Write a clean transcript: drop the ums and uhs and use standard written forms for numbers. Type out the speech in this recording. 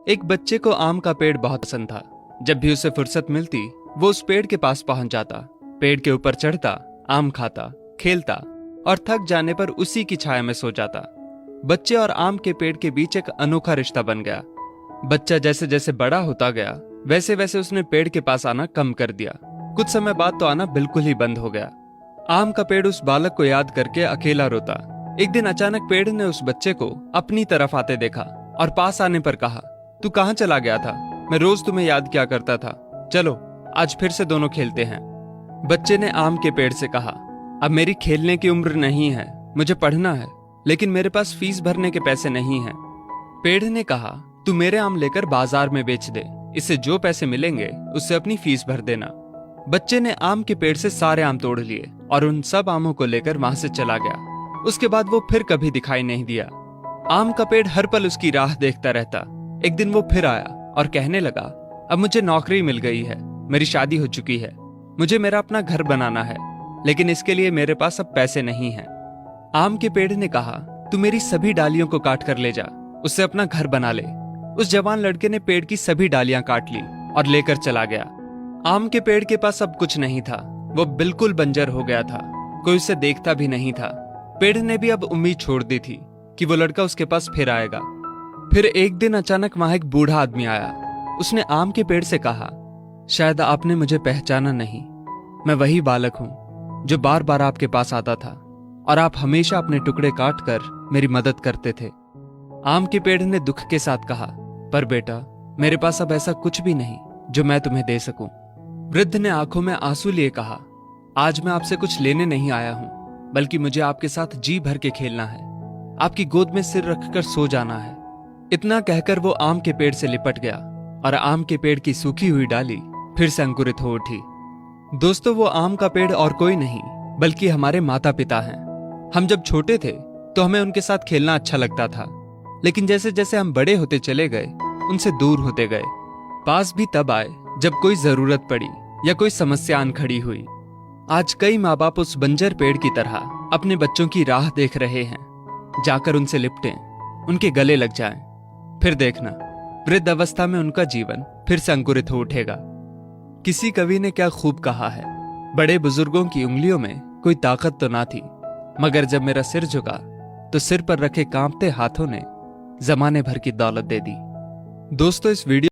एक बच्चे को आम का पेड़ बहुत पसंद था। जब भी उसे फुर्सत मिलती वो उस पेड़ के पास पहुंच जाता, पेड़ के ऊपर चढ़ता, आम खाता, खेलता और थक जाने पर उसी की छाया में सो जाता। बच्चे और आम के पेड़ के बीच एक अनोखा रिश्ता बन गया। बच्चा जैसे जैसे बड़ा होता गया वैसे वैसे उसने पेड़ के पास आना कम कर दिया। कुछ समय बाद तो आना बिल्कुल ही बंद हो गया। आम का पेड़ उस बालक को याद करके अकेला रोता। एक दिन अचानक पेड़ ने उस बच्चे को अपनी तरफ आते देखा और पास आने पर कहा, तू कहाँ चला गया था? मैं रोज तुम्हें याद किया करता था। चलो आज फिर से दोनों खेलते हैं। बच्चे ने आम के पेड़ से कहा, अब मेरी खेलने की उम्र नहीं है, मुझे पढ़ना है, लेकिन मेरे पास फीस भरने के पैसे नहीं हैं। पेड़ ने कहा, तू मेरे आम लेकर बाजार में बेच दे, इससे जो पैसे मिलेंगे उससे अपनी फीस भर देना। बच्चे ने आम के पेड़ से सारे आम तोड़ लिए और उन सब आमों को लेकर वहां से चला गया। उसके बाद वो फिर कभी दिखाई नहीं दिया। आम का पेड़ हर पल उसकी राह देखता रहता। एक दिन वो फिर आया और कहने लगा, अब मुझे नौकरी मिल गई है, मेरी शादी हो चुकी है, मुझे मेरा अपना घर बनाना है, लेकिन इसके लिए मेरे पास अब पैसे नहीं हैं। आम के पेड़ ने कहा, तू मेरी सभी डालियों को काट कर ले जा, उससे अपना घर बना ले। उस जवान लड़के ने पेड़ की सभी डालियां काट ली और लेकर चला गया। आम के पेड़ के पास अब कुछ नहीं था, वो बिल्कुल बंजर हो गया था, कोई उसे देखता भी नहीं था। पेड़ ने भी अब उम्मीद छोड़ दी थी कि वो लड़का उसके पास फिर आएगा। फिर एक दिन अचानक वहां एक बूढ़ा आदमी आया। उसने आम के पेड़ से कहा, शायद आपने मुझे पहचाना नहीं, मैं वही बालक हूं जो बार बार आपके पास आता था और आप हमेशा अपने टुकड़े काट कर मेरी मदद करते थे। आम के पेड़ ने दुख के साथ कहा, पर बेटा मेरे पास अब ऐसा कुछ भी नहीं जो मैं तुम्हें दे सकूं। वृद्ध ने आंखों में आंसू लिए कहा, आज मैं आपसे कुछ लेने नहीं आया हूं, बल्कि मुझे आपके साथ जी भर के खेलना है, आपकी गोद में सिर रखकर सो जाना है। इतना कहकर वो आम के पेड़ से लिपट गया और आम के पेड़ की सूखी हुई डाली फिर से अंकुरित हो उठी। दोस्तों, वो आम का पेड़ और कोई नहीं बल्कि हमारे माता पिता हैं। हम जब छोटे थे तो हमें उनके साथ खेलना अच्छा लगता था, लेकिन जैसे जैसे हम बड़े होते चले गए उनसे दूर होते गए। पास भी तब आए जब कोई जरूरत पड़ी या कोई समस्या आन खड़ी हुई। आज कई माँ बाप उस बंजर पेड़ की तरह अपने बच्चों की राह देख रहे हैं, जाकर उनसे लिपटें, उनके गले लग जाएं। फिर देखना वृद्ध अवस्था में उनका जीवन फिर से अंकुरित हो उठेगा। किसी कवि ने क्या खूब कहा है, बड़े बुजुर्गों की उंगलियों में कोई ताकत तो ना थी, मगर जब मेरा सिर झुका तो सिर पर रखे कांपते हाथों ने जमाने भर की दौलत दे दी। दोस्तों, इस वीडियो